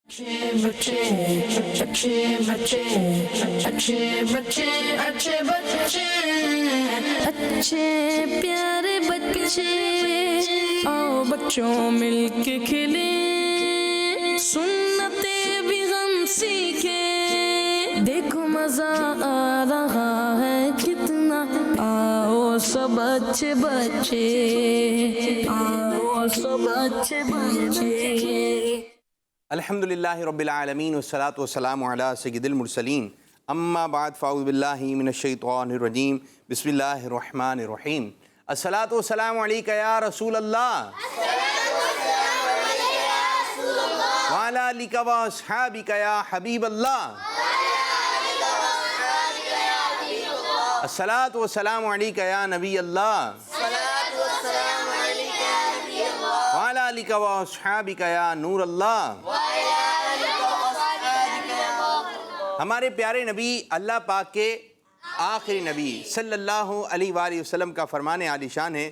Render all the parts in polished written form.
अच्छे बच्चे अच्छे बच्चे अच्छे बच्चे अच्छे बच्चे अच्छे प्यारे बच्चे आओ बच्चों मिलके खेले सुन्नते भी हम सीखे देखो मजा आ रहा है कितना आओ सब अच्छे बच्चे आओ सब अच्छे बच्चे। अल्हम्दुलिल्लाहि रब्बिल आलमीन वस्सलातु वस्सलामु अला सय्यिदिल मुरसलीन अम्मा बाद फ़अऊज़ु बिल्लाहि मिनश शैतानिर रजीम बिस्मिल्लाहिर रहमानिर रहीम अस्सलातु वस्सलामु अलैका या रसूल अल्लाह व अला आलिका व अस्हाबिका या हबीब अल्लाह अस्सलातु वस्सलामु अलैका या नबी अल्लाह वाला अलिका व अस्हाबिका या नूर अल्लाह। हमारे प्यारे नबी अल्लाह पाक के आखिरी नबी सल्लल्लाहु अलैहि वसल्लम का फरमाने आलिशान है,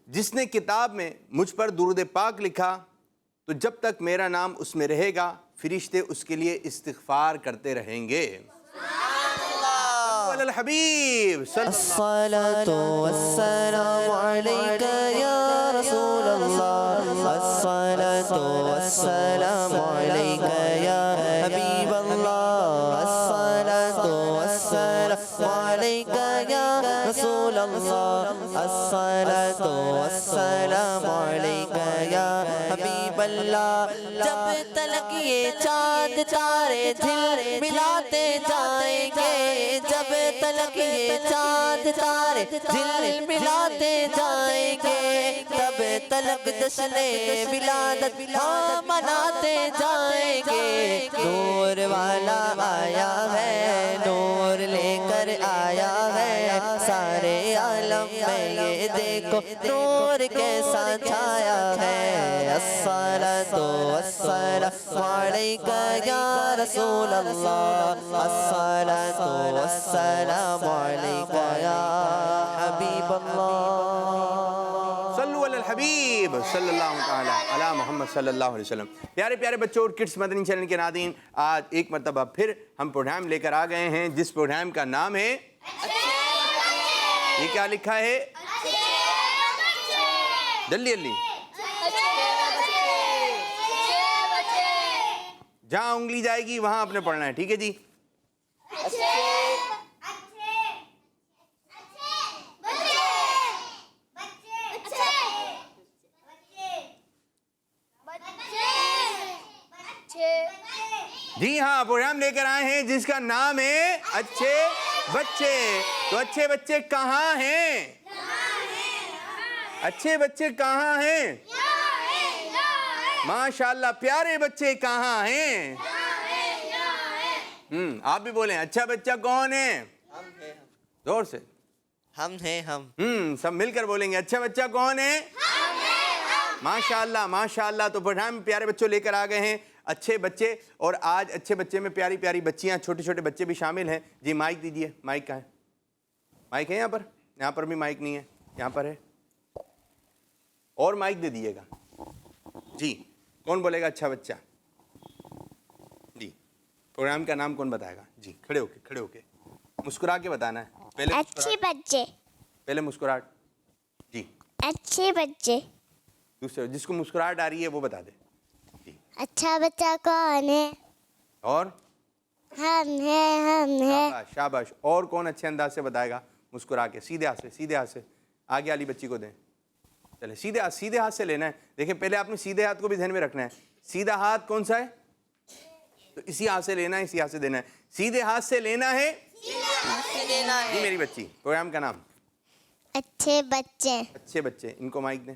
जिसने किताब में मुझ पर दुरूद पाक लिखा तो जब तक मेरा नाम उसमें रहेगा फरिश्ते उसके लिए इस्तिग़फ़ार करते रहेंगे। हबीब अस्सलातु वस्सलामु अलैका या रसूल अल्लाह अस्सलातु वस्सलामु अलैका या हबीब अल्लाह अस्सलातु वस्सलामु अलैका या रसूल अल्लाह अस्सलातु वस्सलामु अलैका या हबीब अल्लाह। जब तलक ये चाँद तारे दिल मिलाते जाएंगे, जब तलक ये चाँद तारे दिल मिलाते जाएंगे, तब तलक जश्ने विलादत मनाते जाएंगे। नूर वाला आया है, नूर लेकर आया है, सारे आलम में ये देखो नूर कैसा छाया है। अस्सलातु वस्सलामु अलैका या रसूल अल्लाह अस्सलातु वस्सलामु अलैका या हबीब अल्लाह। सल्लु अलल हबीब सल्लल्लाहु तआला अला मोहम्मद सल्लल्लाहु अलैहि वसल्लम। प्यारे प्यारे बच्चों और किड्स मदनी चैनल के नाज़रीन, आज एक मरतबा फिर हम प्रोग्राम लेकर आ गए हैं जिस प्रोग्राम का नाम है ये क्या लिखा है जल्दी जल्दी, जहाँ उंगली जाएगी वहाँ आपने पढ़ना है, ठीक है जी। जी हाँ, प्रोग्राम लेकर आए हैं जिसका नाम है अच्छे बच्चे। तो अच्छे बच्चे कहाँ हैं? अच्छे बच्चे कहाँ हैं? माशाल्लाह, प्यारे बच्चे कहाँ हैं? आप भी बोलें, अच्छा बच्चा कौन है? हम हैं, जोर से हम हैं हम। सब मिलकर बोलेंगे, अच्छा बच्चा कौन है? माशाल्लाह माशाल्लाह। तो प्रोग्राम में प्यारे बच्चों लेकर आ गए हैं अच्छे बच्चे, और आज अच्छे बच्चे में प्यारी प्यारी बच्चियां, छोटे छोटे बच्चे भी शामिल हैं। जी माइक दीजिए, माइक कहाँ है? माइक है यहाँ पर? यहाँ पर भी माइक नहीं है, यहाँ पर है। और माइक दे दीजिएगा जी। कौन बोलेगा अच्छा बच्चा? जी, प्रोग्राम का नाम कौन बताएगा? जी खड़े होके, खड़े होके मुस्कुरा के बताना है। पहले अच्छे बच्चे, पहले मुस्कुराहट। जी, अच्छे बच्चे। दूसरे जिसको मुस्कुराहट आ रही है वो बता दे। जी, अच्छा बच्चा कौन है? और हम हैं, हम हैं। शाबाश शाबाश। और कौन अच्छे अंदाज से बताएगा मुस्कुरा के? सीधे हाथ से, सीधे हाथ से। आगे वाली बच्ची को दें। चले सीधे हाथ से लेना है। देखिए पहले आपने सीधे हाथ को भी ध्यान में रखना है। सीधा हाथ कौन सा है? तो इसी हाथ से लेना है, इसी हाथ से देना है। सीधे हाथ से लेना है, जी मेरी बच्ची। प्रोग्राम का नाम अच्छे बच्चे। अच्छे बच्चे। इनको माइक दें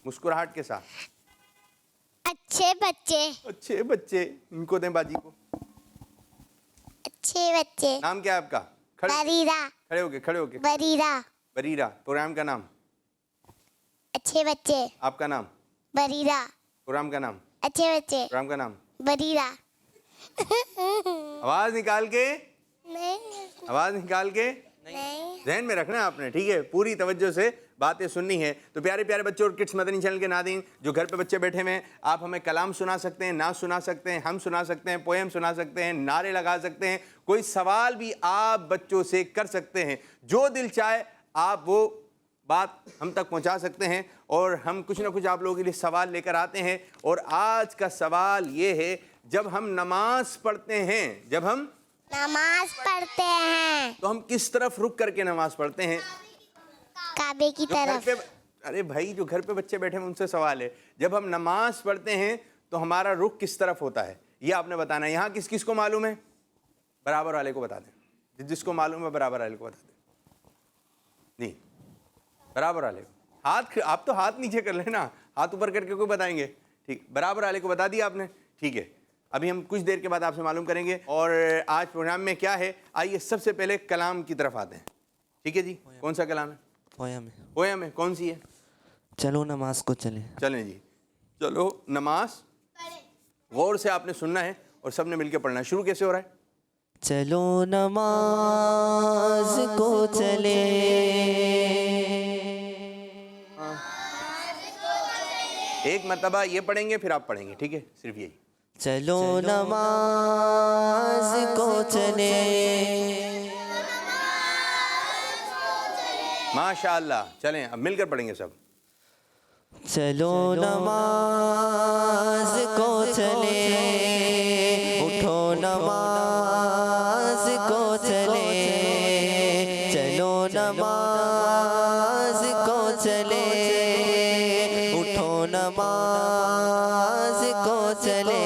मुस्कुराहट के साथ। अच्छे बच्चे, अच्छे बच्चे। इनको दें बाजी को। अच्छे बच्चे। नाम क्या है आपका? खड़े बरीरा, खड़े होके, खड़े होके। बरीरा। बरीरा। प्रोग्राम का नाम अच्छे बच्चे, आपका नाम? बरीरा। प्रोग्राम का नाम? अच्छे बच्चे, प्रोग्राम का नाम? बरीरा। आवाज निकाल के, नहीं आवाज निकाल के नहीं। ध्यान में रखना है आपने, ठीक है? पूरी तवज्जो से बातें सुननी है तो प्यारे प्यारे बच्चों और किड्स मदनी चैनल के नादीन जो घर पे बच्चे बैठे हुए हैं, आप हमें कलाम सुना सकते हैं, नाच सुना सकते हैं, हम सुना सकते हैं, पोएम सुना सकते हैं, नारे लगा सकते हैं, कोई सवाल भी आप बच्चों से कर सकते हैं, जो दिल चाहे आप वो बात हम तक पहुंचा सकते हैं और हम कुछ ना कुछ आप लोगों के लिए सवाल लेकर आते हैं। और आज का सवाल ये है, जब हम नमाज पढ़ते हैं, जब हम नमाज पढ़ते हैं तो हम किस तरफ रुक करके नमाज पढ़ते हैं? काबे की जो घर तरफ। पे, अरे भाई जो घर पे बच्चे बैठे हैं उनसे सवाल है, जब हम नमाज पढ़ते हैं तो हमारा रुख किस तरफ होता है, ये आपने बताना है। यहाँ किस किस को मालूम है? बराबर वाले को बता दें, जिसको मालूम है बराबर वाले को बता दें। नहीं, बराबर वाले को हाथ, आप तो हाथ नीचे कर लेना, हाथ ऊपर करके कोई बताएंगे। ठीक, बराबर वाले को बता दिया आपने, ठीक है। अभी हम कुछ देर के बाद आपसे मालूम करेंगे। और आज प्रोग्राम में क्या है, आइए सबसे पहले कलाम की तरफ आते हैं। ठीक है जी, कौन सा कलाम है? पोयम। पोयम है, कौन सी है? चलो नमाज को चले। चलें जी, चलो नमाज। गौर से आपने सुनना है और सबने मिलकर पढ़ना है। शुरू कैसे हो रहा है? चलो नमाज को चले, एक मरतबा ये पढ़ेंगे फिर आप पढ़ेंगे, ठीक है? सिर्फ यही। चलो नमाज को चले, माशाअल्लाह, चलें अब मिलकर पढ़ेंगे सब। चलो नमाज को चले, उठो नमाज को चले, चलो नमाज को चले, उठो नमाज को चले,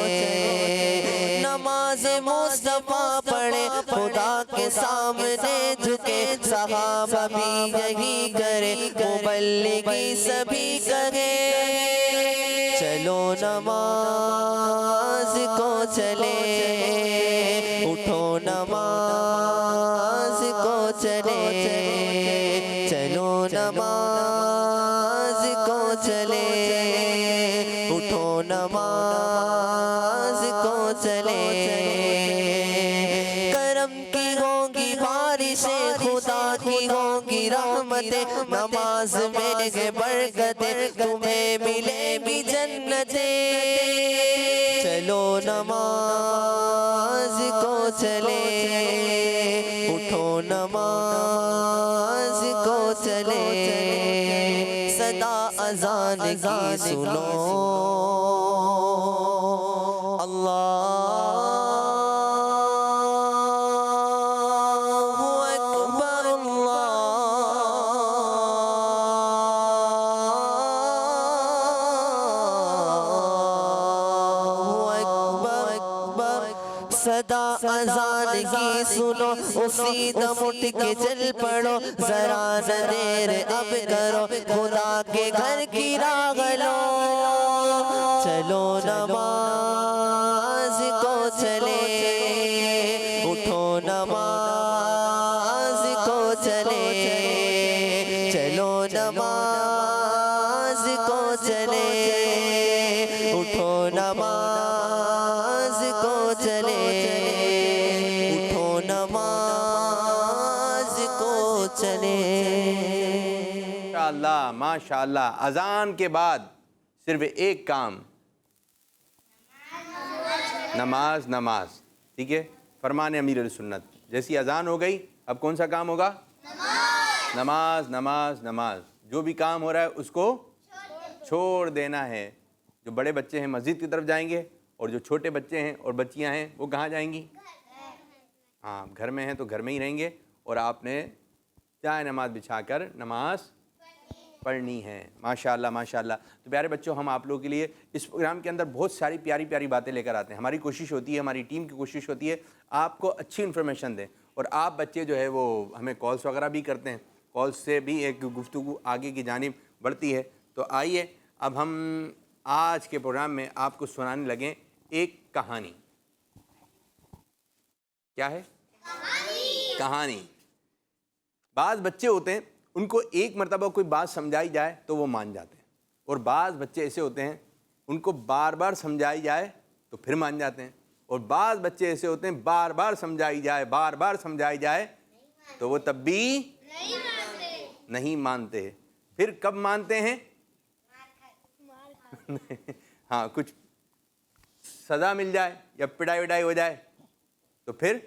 नमाज मुस्तफा पढ़े, खुदा के सामने झुके, सहाबा भी यही करे, मुबल्लिगी सभी कहे, चलो नमाज को चले, उठो नमाज को चले, चलो नमाज को चले, उठो नमाज को चले, करम की होंगी बारिशें, खुदा की होंगी रहमतें, नमाज में है बरकतें, तुम्हें मिलेगी जन्नतें, चलो नमाज को चले, उठो नमाज को चले, सदा अजान की सुनो, अल्लाहु अकबर, अल्लाहु अकबर, सदा अजान की सुनो, उसी दम उठ के चल पड़ो, जरा न देर अब करो, खुदा के घर की राह लो, चलो नमाज को चले, उठो नमाज को चले, चलो नमाज को चले, उठो नमाज को चले, उठो नमाज को चले। माशाअल्लाह माशाअल्लाह। अजान के बाद सिर्फ एक काम, नमाज नमाज, ठीक है? फरमान अमीर सुन्नत, जैसी अजान हो गई अब कौन सा काम होगा? नमाज नमाज नमाज। जो भी काम हो रहा है उसको छोड़ देना है। जो बड़े बच्चे हैं मस्जिद की तरफ जाएंगे और जो छोटे बच्चे हैं और बच्चियां हैं वो कहाँ जाएंगी? हाँ, घर में हैं तो घर में ही रहेंगे और आपने चाहे नमाज बिछाकर नमाज पढ़नी है। माशाअल्लाह माशाअल्लाह। तो प्यारे बच्चों, हम आप लोगों के लिए इस प्रोग्राम के अंदर बहुत सारी प्यारी प्यारी बातें लेकर आते हैं। हमारी कोशिश होती है, हमारी टीम की कोशिश होती है आपको अच्छी इन्फॉर्मेशन दें। और आप बच्चे जो है वो हमें कॉल्स वगैरह भी करते हैं, कॉल्स से भी एक गुफ्तगू आगे की जानिब बढ़ती है। तो आइए अब हम आज के प्रोग्राम में आपको सुनाने लगे एक कहानी। क्या है? कहानी। बाज़ बच्चे होते हैं उनको एक मरतबा कोई बात समझाई जाए तो वो मान जाते हैं, और बाज़ बच्चे ऐसे होते हैं उनको बार बार समझाई जाए तो फिर मान जाते हैं, और बाज़ बच्चे ऐसे होते हैं बार बार समझाई जाए, बार बार समझाई जाए तो वो तब भी नहीं मानते। फिर कब मानते हैं? हाँ, कुछ सजा मिल जाए या पिटाई विटाई हो जाए तो फिर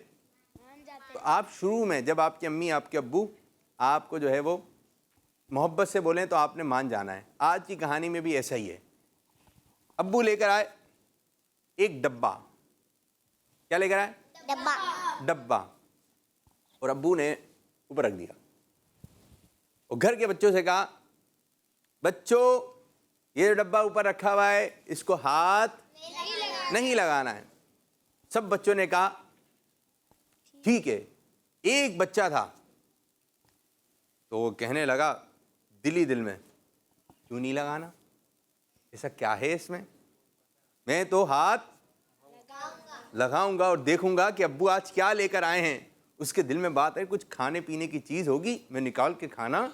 तो आप शुरू में जब आपकी अम्मी आपके अब्बू आपको जो है वो मोहब्बत से बोलें तो आपने मान जाना है। आज की कहानी में भी ऐसा ही है। अब्बू लेकर आए एक डब्बा। क्या लेकर आए? डब्बा। और अब्बू ने ऊपर रख दिया और घर के बच्चों से कहा, बच्चों ये डब्बा ऊपर रखा हुआ है, इसको हाथ नहीं लगाना है। सब बच्चों ने कहा ठीक है। एक बच्चा था तो वो कहने लगा दिल ही दिल में, क्यों नहीं लगाना, ऐसा क्या है इसमें, मैं तो हाथ लगाऊंगा और देखूंगा कि अब्बू आज क्या लेकर आए हैं। उसके दिल में बात है कुछ खाने पीने की चीज होगी, मैं निकाल के खाना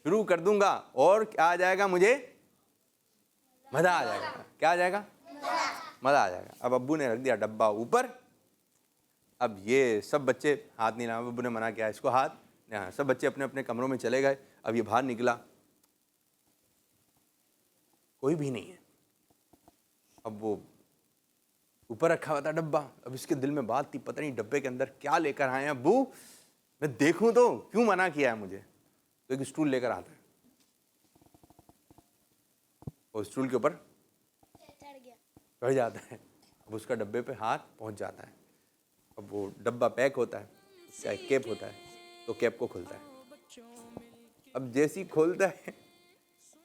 शुरू कर दूंगा और क्या आ जाएगा, मुझे मजा आ जाएगा। क्या आ जाएगा? मजा आ जाएगा। अब अब्बू ने रख दिया डब्बा ऊपर। अब ये सब बच्चे हाथ नहीं लगाए, अब्बू ने मना किया इसको हाथ नहीं। सब बच्चे अपने अपने कमरों में चले गए। अब ये बाहर निकला, कोई भी नहीं है। अब वो ऊपर रखा हुआ था डब्बा। अब इसके दिल में बात थी, पता नहीं डब्बे के अंदर क्या लेकर आए हैं अब्बू, मैं देखूं तो, क्यों मना किया है मुझे। तो एक स्टूल लेकर आता है और स्टूल के ऊपर चढ़ जाता है। अब उसका डब्बे पे हाथ पहुंच जाता है। अब वो डब्बा पैक होता है, उसका एक कैप होता है, तो कैप को खोलता है। अब जैसी खोलता है,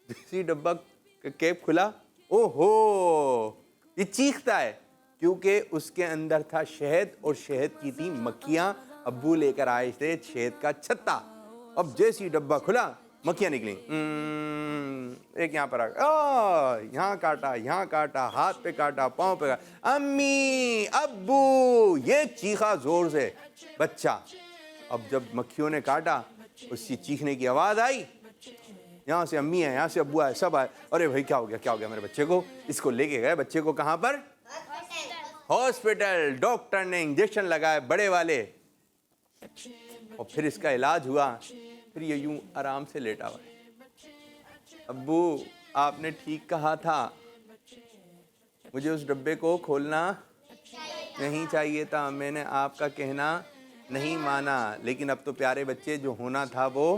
जैसी डब्बा का कैप खुला, ओहो, ये चीखता है क्योंकि उसके अंदर था शहद और शहद की थी मक्खियां। अब्बू लेकर आए थे शहद का छत्ता। अब जैसी डब्बा खुला, मक्खियां निकली। एक यहाँ पर आ गया, यहाँ काटा, हाथ पे काटा, पाँव पे काटा। अम्मी, अब्बू, ये चीखा जोर से बच्चा। अब जब मक्खियों ने काटा, उसकी चीखने की आवाज आई। यहाँ से अम्मी है, यहाँ से अब्बू आए, सब आए। अरे भाई क्या हो गया मेरे बच्चे को। इसको लेके गए बच्चे को कहाँ पर? हॉस्पिटल। डॉक्टर ने इंजेक्शन लगाए बड़े वाले और फिर इसका इलाज हुआ। फिर ये यूं आराम से लेटा हुआ है। अब्बू आपने ठीक कहा था, मुझे उस डब्बे को खोलना नहीं चाहिए था, मैंने आपका कहना नहीं माना, लेकिन अब तो प्यारे बच्चे जो होना था वो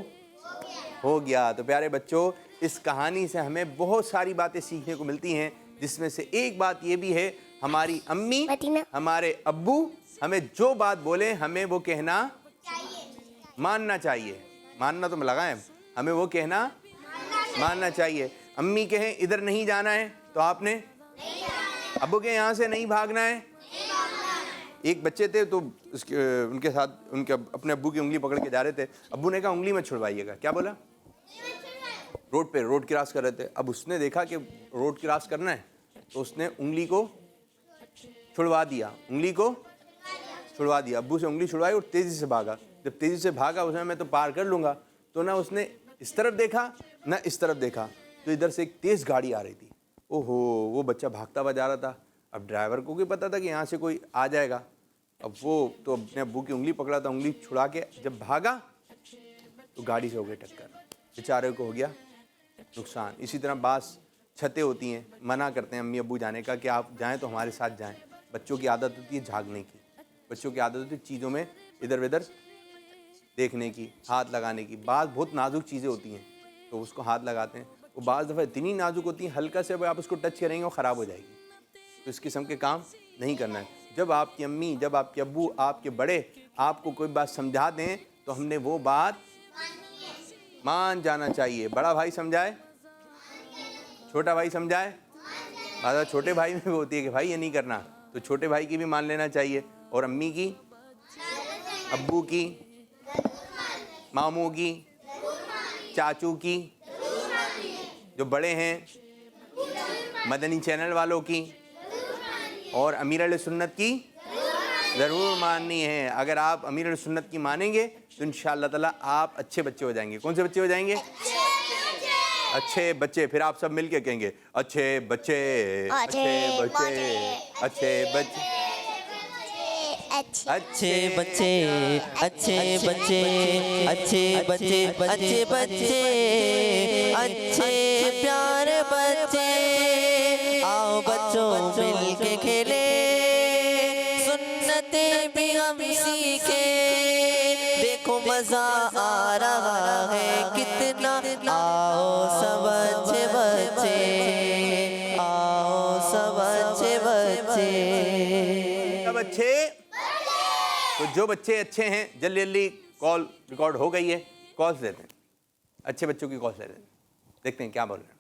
हो गया। तो प्यारे बच्चों, इस कहानी से हमें बहुत सारी बातें सीखने को मिलती हैं, जिसमें से एक बात ये भी है, हमारी अम्मी, हमारे अब्बू हमें जो बात बोले हमें वो कहना मानना चाहिए। मानना तो लगाएं, हमें वो कहना मानना चाहिए। अम्मी कहें इधर नहीं जाना है तो आपने, अब्बू के यहाँ से नहीं भागना है। एक बच्चे थे तो उनके साथ उनके अपने अब्बू की उंगली पकड़ के जा रहे थे। अब्बू ने कहा उंगली मत छुड़वाइएगा। क्या बोला? रोड क्रॉस कर रहे थे। अब उसने देखा कि रोड क्रॉस करना है तो उसने उंगली को छुड़वा दिया, अब्बू से उंगली छुड़वाई और तेजी से भागा। जब तेजी से भागा, उसने मैं तो पार कर लूंगा, तो ना उसने इस तरफ देखा ना इस तरफ देखा, तो इधर से एक तेज गाड़ी आ रही थी। ओहो, वो बच्चा भागता हुआ जा रहा था। अब ड्राइवर को भी पता था कि यहाँ से कोई आ जाएगा। अब वो तो अपने अब्बू की उंगली पकड़ा था, उंगली छुड़ा के जब भागा तो गाड़ी से हो गई टक्कर, बेचारे को हो गया नुकसान। इसी तरह बास छतें होती हैं, मना करते हैं अम्मी अब्बू जाने का कि आप जाएं तो हमारे साथ जाएं। बच्चों की आदत होती है झागने की, बच्चों की आदत होती है चीज़ों में इधर उधर देखने की, हाथ लगाने की। बात बहुत नाजुक चीज़ें होती हैं तो उसको हाथ लगाते हैं। वो बाज़ दफ़ा इतनी नाजुक होती हैं, हल्का से आप उसको टच करेंगे वो ख़राब हो जाएगी। तो इस किस्म के काम नहीं करना है। जब आपकी अम्मी, जब आपके अब्बू, आपके बड़े आपको कोई बात समझा दें तो हमने वो बात मान जाना चाहिए। बड़ा भाई समझाए, छोटा भाई समझाए, बात छोटे भाई में भी होती है कि भाई ये नहीं करना, तो छोटे भाई की भी मान लेना चाहिए। और अम्मी की, अब्बू की, मामू की, चाचू की, जो बड़े हैं, मदनी चैनल वालों की और अमीर अहले सुन्नत की ज़रूर माननी है। अगर आप अमीर अहले सुन्नत की मानेंगे तो इंशाअल्लाह ताला आप अच्छे बच्चे हो जाएंगे। कौन से बच्चे हो जाएंगे? अच्छे बच्चे। फिर आप सब मिलके कहेंगे अच्छे बच्चे, अच्छे बच्चे, अच्छे बच्चे, अच्छे अच्छे बच्चे अच्छे बच्चे अच्छे बच्चे अच्छे बच्चे अच्छे प्यारे बच्चे आओ बच्चों मिल के खेले सुन्नते भी हम सीखे देखो मजा आ रहा है कितना आओ सब अच्छे बच्चे आओ सब अच्छे बच्चे सब अच्छे। तो जो बच्चे अच्छे हैं जल्दी जल्दी कॉल रिकॉर्ड हो गई है, कॉल्स लेते हैं, अच्छे बच्चों की कॉल्स लेते हैं, देखते हैं क्या बोल रहे हैं।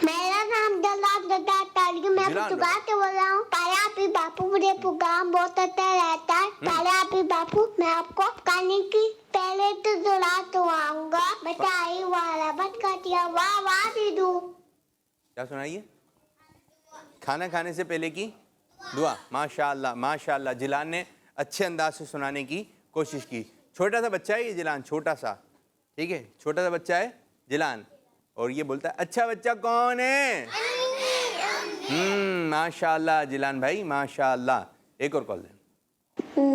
मेरा नाम जलाल रजा तालिक मैं जिलान पुर्तगाल से बोल रहा हूँ। तारा पी बापू मुझे प्रोग्राम बहुत अच्छा रहता है। तारा पी बापू मैं आपको खाने की पहले तो जुड़ा तो आऊंगा मिठाई वाला बच का दिया वाह वाह दीदू। क्या सुनाइए? खाना खाने से पहले की दुआ। माशाअल्लाह माशाअल्लाह, जिलान ने अच्छे अंदाज से सुनाने की कोशिश की। छोटा सा बच्चा है ये जिलान, छोटा सा, ठीक है, छोटा सा बच्चा है जिलान, और ये बोलता है अच्छा बच्चा कौन है? माशाअल्लाह जिलान भाई माशाअल्लाह। एक और कॉल दें।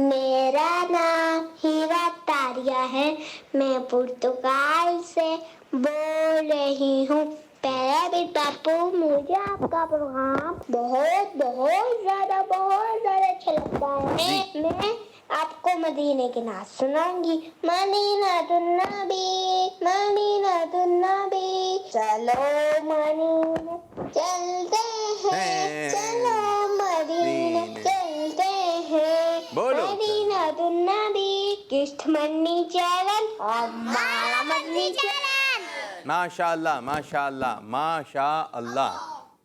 मेरा नाम हीरा तारिया है, मैं पुर्तगाल से बोल रही हूँ। पहले भी बापू मुझे आपका प्रोग्राम बहुत ज़्यादा अच्छा लगता है। मैं आपको मदीने के नाच सुनाऊंगी। मदीना तुन्नबी चलो मदीने चलते हैं, चलो मदीने चलते हैं। मदीना तुन्नबी किश्त मन्नी चैनल और माला मदनी चैनल। माशाअल्लाह माशाअल्लाह माशाअल्लाह।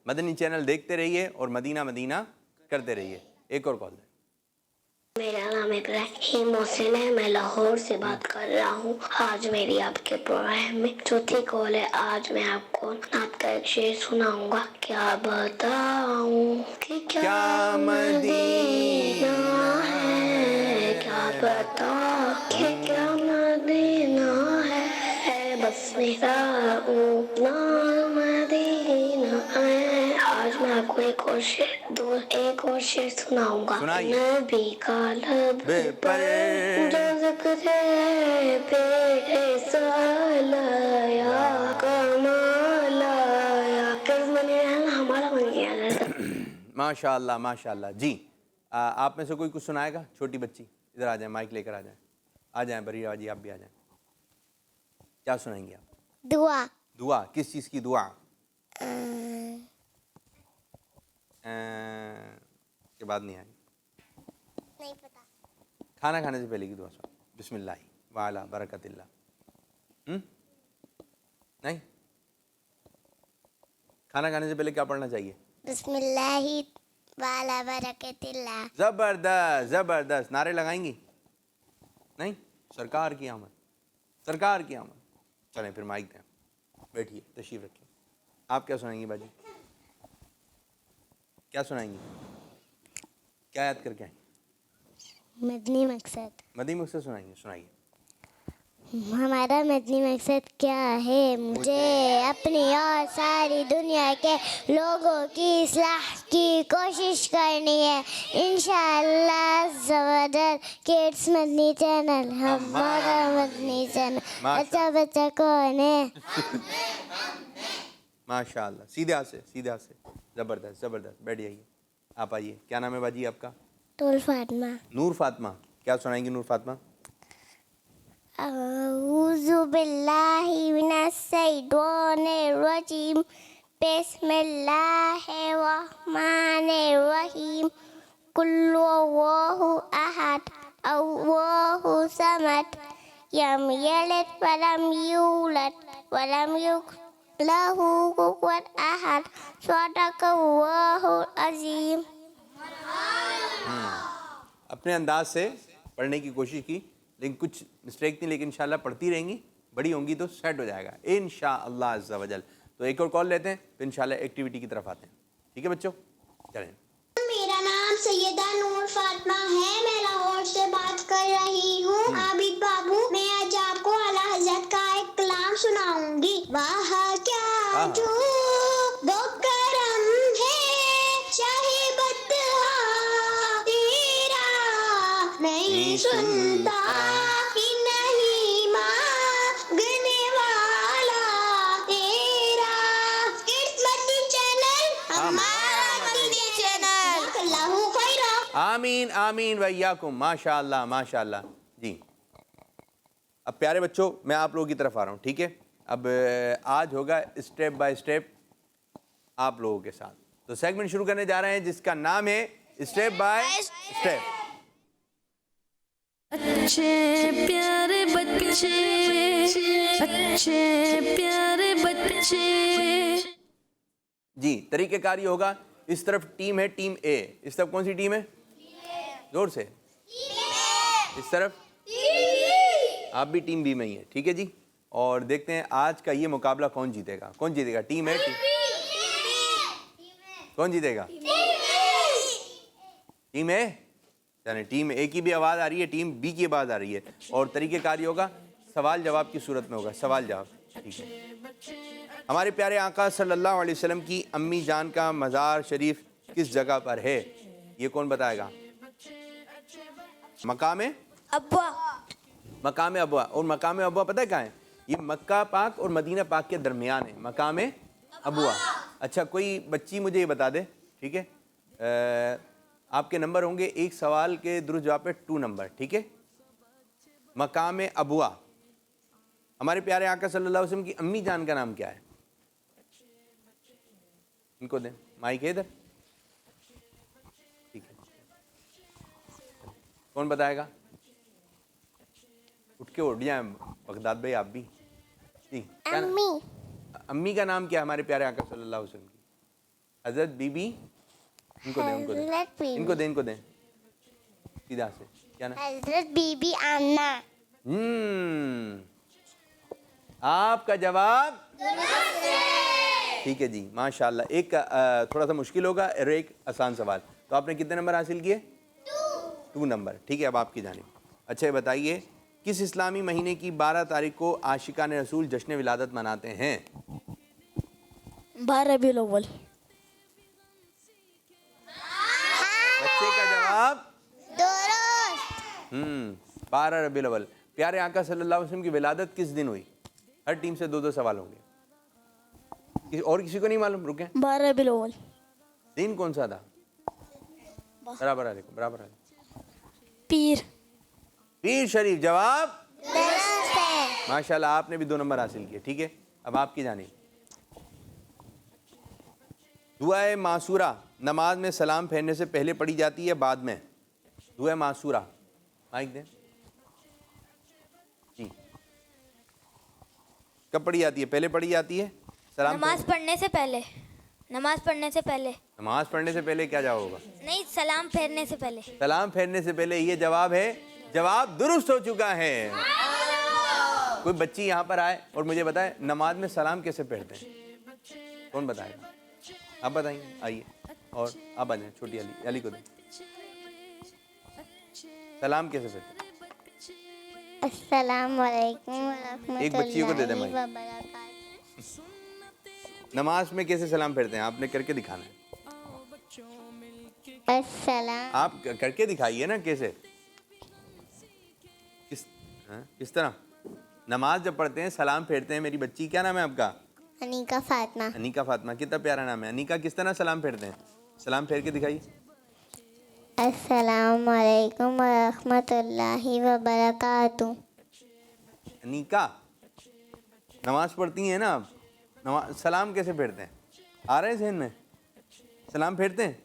मदनी चैनल देखते रहिए और मदीना मदीना करते रहिए। एक और कॉल दें। मेरा नाम इब्राहिम मोहसिन है, मैं लाहौर से बात कर रहा हूँ। आज मेरी आपके प्रोग्राम में चौथी कॉल है। आज मैं आपको नात का एक शेर सुनाऊंगा। क्या बताऊं कि क्या मदीना है, क्या बताऊं कि क्या मदीना है, बस मेरा नाम मदीना है। आज मैं आपको एक और शेर सुनाऊंगा। नबी का लब पर जो ज़िक्र पे सालाया कमालाया हमारा बन गया। माशाअल्लाह माशाअल्लाह जी। आप में से कोई कुछ सुनाएगा? छोटी बच्ची इधर आ जाए, माइक लेकर आ जाए बरीरा जी, आप भी आ जाए। क्या सुनाएंगे आप? दुआ। दुआ किस चीज़ की दुआ? के बाद नहीं आएगी, नहीं पता। खाना खाने से पहले की दुआ सुनो। बिस्मिल्लाह वाला बरकतिल्लाह। नहीं, खाना खाने से पहले क्या पढ़ना चाहिए? बिस्मिल्लाही वाला बरकतिल्लाह। जबरदस्त जबरदस्त। नारे लगाएंगी? नहीं, सरकार की आमद, सरकार की आमद। चलें फिर माइक दें, बैठिए, तशरीफ रखिए। आप क्या सुनाएंगी बाजी? क्या सुनाएंगी? क्या याद करके आएंगी? मदनी मकसद। मदनी मकसद सुनाएंगे, सुनाइए। हमारा मदनी मकसद क्या है? मुझे अपनी और सारी दुनिया के लोगों की इस्लाह की कोशिश करनी है। इंशाअल्लाह ज़बरदस्त किड्स मदनी चैनल हमारा मदनी चैनल। अच्छा बच्चा कौन है? माशाअल्लाह। सीधे हाथ से ज़बरदस्त ज़बरदस्त। बैठ जाइए, आप आइए। क्या नाम है बाजी आपका? नूर फातिमा। नूर फातिमा। क्या सुनाएंगी नूर फातिमा? अऊज़ु बिल्लाहि मिनश शैतानिर रजीम। बिस्मिल्लाहिर रहमानिर रहीम। कुल्लु हुवल्लाहु अहद अल्लाहु समद लम यलिद वलम यूलद वलम यकुल लहू कुफुवन अहद। सदक़ल्लाहुल अज़ीम। अपने अंदाज से पढ़ने की कोशिश की, लेकिन कुछ मिस्टेक थी, लेकिन इंशाल्लाह पढ़ती रहेंगी, बड़ी होंगी तो सेट हो जाएगा इंशाअल्लाह अज़्ज़ा वजल। तो एक और कॉल लेते हैं, फिर इंशाल्लाह एक्टिविटी की तरफ आते हैं। ठीक है बच्चों, चलें। मेरा नाम सैयदा नूर फातिमा है, मैं लाहौर से बात कर रही हूँ। आबिद बाबू, मैं आज आपको आला हज़रत का एक कलाम सुनाऊंगी। वाह क्या जो वो करम है शाहे बदहा तेरा, नहीं सुनता कि नहीं मांगने वाला तेरा। किस्मती चैनल हमारा मदीने चैनल। अल्लाहु खैरा। आमीन आमीन वैयाकुम। माशाअल्लाह माशाअल्लाह जी। अब प्यारे बच्चों, मैं आप लोगों की तरफ आ रहा हूँ, ठीक है। अब आज होगा स्टेप बाय स्टेप आप लोगों के साथ। तो सेगमेंट शुरू करने जा रहे हैं जिसका नाम है स्टेप बाय स्टेप। अच्छे प्यारे बच्चे, अच्छे प्यारे बच्चे। जी, तरीक़ेकार ये होगा, इस तरफ टीम है टीम ए, इस तरफ कौन सी टीम है? जोर से। इस तरफ आप भी टीम बी में ही है, ठीक है जी। और देखते हैं आज का ये मुकाबला कौन जीतेगा। कौन जीतेगा? टीम है टीम, कौन जीतेगा? टीम ए। यानी टीम ए की भी आवाज़ आ रही है, टीम बी की आवाज़ आ रही है। और तरीक़ेकार ये होगा, सवाल जवाब की सूरत में होगा, सवाल जवाब, ठीक है। हमारे प्यारे आका सल्लल्लाहु अलैहि वसल्लम की अम्मी जान का मज़ार शरीफ किस जगह पर है? ये कौन बताएगा? मकाम अब्वा। मकाम अबवा। और मकाम अबवा पता है कहाँ है? ये मक्का पाक और मदीना पाक के दरमियान है, मकाम अबवा। अच्छा, कोई बच्ची मुझे ये बता दे, ठीक है। आपके नंबर होंगे एक सवाल के दुरुस्त जवाब पे 2 नंबर, ठीक है। मकाम अबवा, हमारे प्यारे आका सल्लल्लाहु अलैहि वसल्लम की अम्मी जान का नाम क्या है? इनको दें माइक है इधर, ठीक है। कौन बताएगा? उठ के उठ जाए बगदाद भाई, आप भी जी। अम्मी। अम्मी का नाम क्या है हमारे प्यारे आका सल्लल्लाहु अलैहि वसल्लम की? हजरत बीबी। इनको दें, इनको दें, इनको दें, इनको दें सीधा से। क्या नाम? हजरत बीबी आमना। आपका जवाब ठीक है जी, माशाल्लाह। एक थोड़ा सा मुश्किल होगा और एक आसान सवाल। तो आपने कितने नंबर हासिल किए? 2 नंबर, ठीक है। अब आपकी जानिब। अच्छा, ये बताइए किस इस्लामी महीने की 12 तारीख को आशिकान रसूल जश्न विलादत मनाते हैं? 12 रबीउल अव्वल। बच्चे का जवाब दुरुस्त। 12 रबीउल अव्वल। प्यारे आका सल्लल्लाहु अलैहि वसल्लम की विलादत किस दिन हुई? हर टीम से 2-2 सवाल होंगे। और किसी को नहीं मालूम? रुकें। 12 रबीउल अव्वल। दिन कौन सा था? बराबर आलेकुम, बराबर आलेकुम। पीर। पीर शरीफ। जवाब दुरुस्त है। माशाल्लाह, आपने भी 2 नंबर हासिल किए, ठीक है। अब आपकी जानिब। दुआए मासूरा नमाज में सलाम फेरने से पहले पढ़ी जाती है बाद में? दुआए मासूरा, माइक दें जी। कब पढ़ी जाती है? पहले पढ़ी जाती है सलाम? नमाज पढ़ने से पहले। नमाज पढ़ने से पहले। नमाज पढ़ने से पहले क्या जवाब होगा? नहीं, सलाम फेरने से पहले। सलाम फेरने से पहले, ये जवाब है। जवाब दुरुस्त हो चुका है। कोई बच्ची यहाँ पर आए और मुझे बताए नमाज में सलाम कैसे पढ़ते हैं? कौन बताएगा? आप बताइए, आइए। और आप आ जाए, छोटी अली, अली को दें। सलाम कैसे पढ़ते हैं? अस्सलाम वालेकुम रहमतुल्लाहि एक बच्ची को दे दे माइक। व बरकातहू। नमाज में कैसे सलाम फेरते हैं? आपने करके दिखाना है। अस्सलाम। आप करके दिखाइए ना कैसे, किस तरह नमाज जब पढ़ते हैं सलाम फेरते हैं। मेरी बच्ची, क्या नाम है आपका? अनीका फातिमा। अनीका फातिमा, कितना प्यारा नाम है। अनीका, किस तरह सलाम फेरते हैं? सलाम फेर के दिखाइए। अस्सलाम वालेकुम व रहमतुल्लाहि व बरकातहू। अनीका, नमाज पढ़ती हैं ना आप? नमाज सलाम कैसे फेरते हैं? आ रहे हैं जहन में? सलाम फेरते हैं?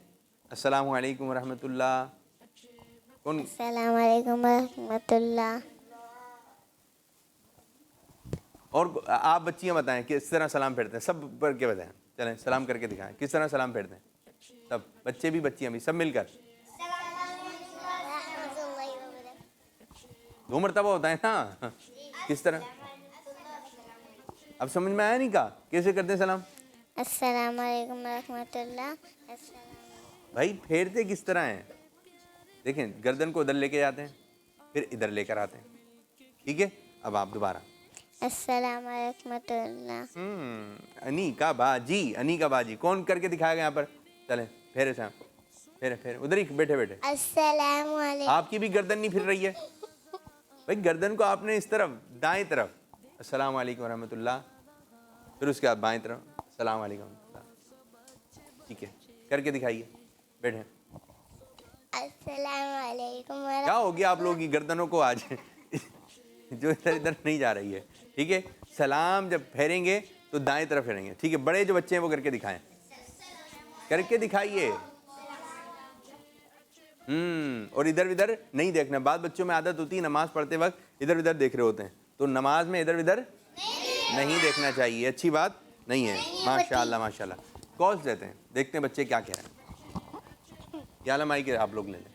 अस्सलामु अलैकुम रहमतुल्लाह। कौन? अस्सलाम वालेकुम व रहमतुल्लाह। और आप बच्चियां बताएं किस तरह सलाम फेरते हैं, सब पढ़ के बताएं। चलें सलाम करके दिखाएं किस तरह सलाम फेरते हैं। सब बच्चे भी बच्चियां भी सब मिलकर 2 मरतबा होता है ना। किस तरह? अब समझ में आया नहीं? का कैसे करते हैं सलाम? अस्सलाम वालेकुम रहमतुल्लाह। भाई फेरते किस तरह हैं? देखें, गर्दन को उधर लेके जाते हैं, फिर इधर लेकर आते हैं, ठीक है। अब आप दोबारा। अस्सलाम वालेकुम रहमतुल्लाह। अनीका बाजी, अनीका बाजी। कौन करके दिखाएगा यहाँ पर? चलें फेरे से। फिर उधर ही बैठे बैठे। अस्सलाम वालेकुम। आपकी भी गर्दन नहीं फिर रही है भाई, गर्दन को आपने इस तरफ दाएं तरफ अस्सलाम वालेकुम रहमतुल्लाह, फिर उसके बाद बाएं तरफ अस्सलाम वालेकुम रहमतुल्लाह। ठीक है, करके दिखाइए, बैठे। अस्सलाम वालेकुम। क्या हो गया आप लोगों की गर्दनों को आज जो इधर इधर नहीं जा रही है। ठीक है, सलाम जब फेरेंगे तो दाएं तरफ फेरेंगे। ठीक है, बड़े जो बच्चे हैं वो करके दिखाएं, करके दिखाइए। और इधर उधर नहीं देखना। बाद बच्चों में आदत होती है नमाज पढ़ते वक्त इधर उधर देख रहे होते हैं, तो नमाज में इधर उधर नहीं देखना चाहिए, अच्छी बात नहीं है। माशाल्लाह माशाल्लाह। कॉल्स देते हैं, देखते हैं बच्चे क्या कह रहे हैं। क्या लमाई के आप लोग ले लें,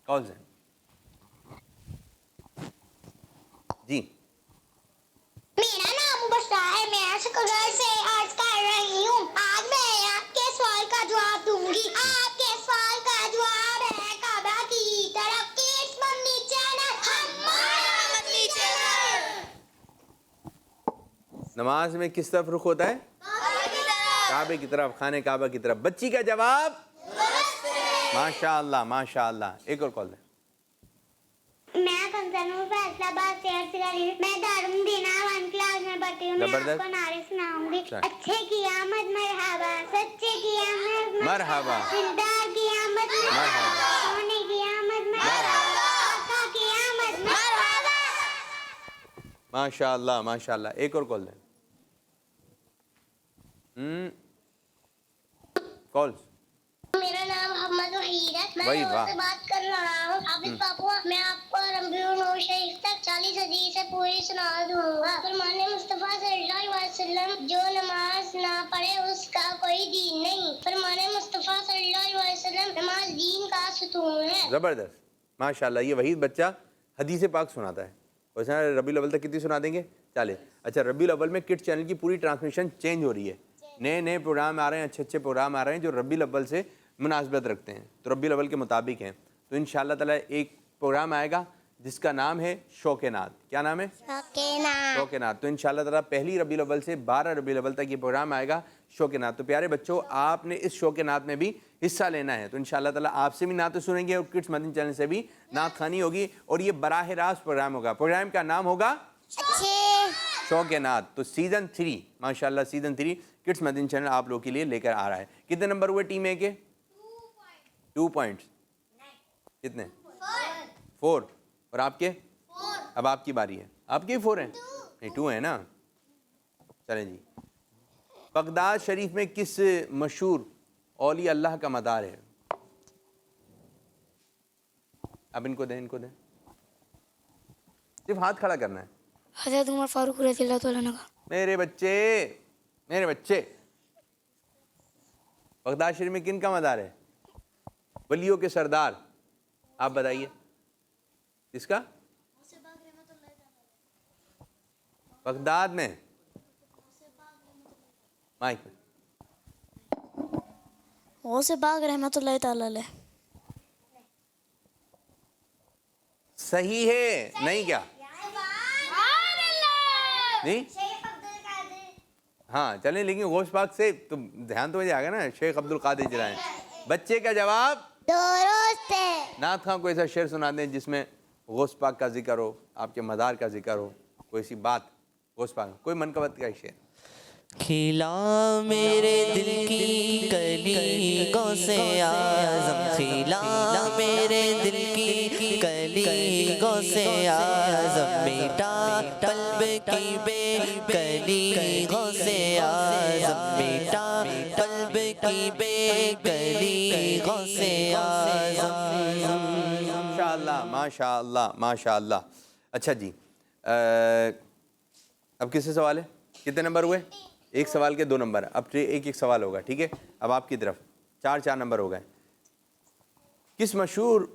कॉल्स हैं जी। मेरा नाम मुबशरा है, मैं शुक्र से आज कर रही हूँ। आज मैं आपके सवाल का जवाब दूंगी। आपके सवाल का जवाब है काबा की तरफ किस मम्मी चैनल, हमारा मम्मी चैनल। नमाज में किस तरफ रुख होता है? काबे की तरफ, खाने काबा की तरफ। बच्ची का जवाब माशाअल्लाह माशाअल्लाह। एक और कॉल है। मैं कंसर्न फैसलाबाद शहर से रही हूँ। मैं दारुल दीना 1 क्लास में पढ़ती हूँ। मैं जबरदस्त। आपको नारे सुनाऊंगी। अच्छा। अच्छे की आमद मरहबा, सच्चे की आमद मरहबा, दिलदार की आमद मरहबा, सोने की आमद मरहबा, आका की आमद मरहबा। माशाअल्लाह माशाअल्लाह। एक और कॉल है। कॉल्स। मेरा नाम मोहम्मद वहीद है। मैं वही, रोज वाह। से बात कर रहा हूँ। हाफिज बापू, मैं आपको रमज़ान और शरीफ तक 40 हदीस से पूरी सुना दूंगा। फरमाने मुस्तफा सल्लल्लाहु अलैहि वसल्लम, जो नमाज ना पढ़े उसका कोई दीन नहीं। फरमाने मुस्तफा सल्लल्लाहु अलैहि वसल्लम, नमाज दीन का सुतून है। ज़बरदस्त माशाल्लाह। ये वहीद बच्चा हदीस पाक सुनाता है। वैसे रबीउल अव्वल तक कितनी सुना देंगे? 40। अच्छा, रबीउल अव्वल में किड्स चैनल की पूरी ट्रांसमिशन चेंज हो रही है। नए नए प्रोग्राम आ रहे हैं, अच्छे अच्छे प्रोग्राम आ रहे हैं जो रबीउल अव्वल से मुनासबत रखते हैं, तो रबीउल अव्वल के मुताबिक हैं। तो इंशाअल्लाह ताला एक प्रोग्राम आएगा जिसका नाम है शौक़ नात। क्या नाम है? शौक़ नात। तो इंशाअल्लाह ताला पहली रबीउल अव्वल से 12 रबीउल अव्वल तक ये प्रोग्राम आएगा शौक़ नात। तो प्यारे बच्चों, आपने इस शौक़ नात में भी हिस्सा लेना है। तो इंशाअल्लाह ताला आपसे भी नात सुनेंगे और किड्स मदनी चैनल से भी नात खानी होगी, और ये बराह रास्त प्रोग्राम होगा। प्रोग्राम का नाम होगा शौक़ नात। तो सीज़न 3 माशाअल्लाह, सीज़न 3 किड्स मदनी चैनल आप लोगों के लिए लेकर आ रहा है। कितने नंबर हुए टीम ए के? 2 पॉइंट्स। कितने? 4। और आपके? अब आपकी बारी है। आपके 4 हैं? नहीं, 2 है ना। चलें जी। बगदाद शरीफ में किस मशहूर औली अल्लाह का मदार है? अब इनको दें, इनको दें। सिर्फ हाथ खड़ा करना है। हज़रत उमर फारूक रज़ियल्लाहु तआला अन्हु का। मेरे बच्चे, मेरे बच्चे, बगदाद शरीफ में किन का मदार है? वलियों के सरदार। आप बताइए किसका? बगदाद में। माइक में। गौसे पाक रहमतुल्लाह तआला अलैह। सही है, नहीं क्या? नहीं? हाँ चलें, लेकिन गौस पाक से तो ध्यान तो मुझे आ गया ना, शेख अब्दुल कादिर जिलानी। बच्चे का जवाब दुरुस्त है। नात खां को ऐसा शेर सुना दें जिसमें गौस पाक का जिक्र हो, आपके मदार का जिक्र हो, कोई सी बात गौस पाक, कोई मनकबत का शेर। खिला मेरे दिल की कली गौसे आज़म, खिला मेरे दिल की कली गौसे आज़म, मीठा कल्ब की बेकली गौसे आज़म, मीठा कल्ब की बेकली गौसे आज़म। माशाअल्लाह माशाअल्लाह माशाअल्लाह। अच्छा जी, अब किससे सवाल है? कितने नंबर हुए? एक सवाल के 2 नंबर। अब एक एक सवाल होगा, ठीक है? अब आपकी तरफ 4 नंबर हो गए। किस मशहूर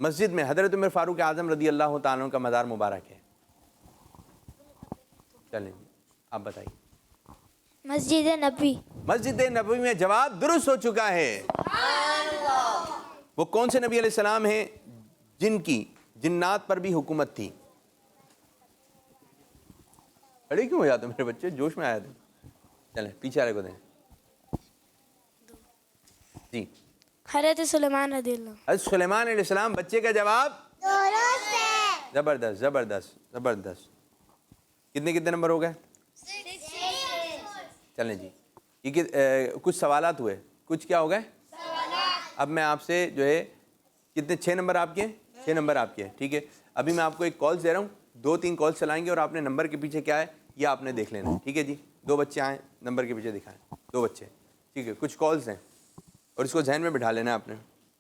मस्जिद में हज़रत उमर फारूक आज़म रज़ी अल्लाह तआला अन्हु का मज़ार मुबारक है? चलें आप बताइए। मस्जिद नबी। मस्जिद नबवी में जवाब दुरुस्त हो चुका है। वो कौन से नबी अलैहिस्सलाम हैं जिनकी जिन्नात पर भी हुकूमत थी? खड़े क्यों हो जाते मेरे बच्चे, जोश में आए थे। चलें पीछे वाले को दें। जी। हज़रत सुलेमान रज़ियल्लाहु हज़रत सुलेमान अलैहिस्सलाम। बच्चे का जवाब दुरुस्त है। ज़बरदस्त ज़बरदस्त ज़बरदस्त। कितने कितने नंबर हो गए? चलें जी। ये कुछ सवालात हुए, कुछ क्या हो गए? अब मैं आपसे जो है कितने 6 नंबर आपके हैं? 6 नंबर आपके हैं, ठीक है। अभी मैं आपको एक कॉल्स दे रहा हूँ, 2-3 कॉल्स चलाएंगे और आपने नंबर के पीछे क्या है ये आपने देख लेना है, ठीक है जी। 2 बच्चे आए, नंबर के पीछे दिखाएं, 2 बच्चे, ठीक है। कुछ कॉल्स हैं और इसको जहन में बिठा लेना है आपने।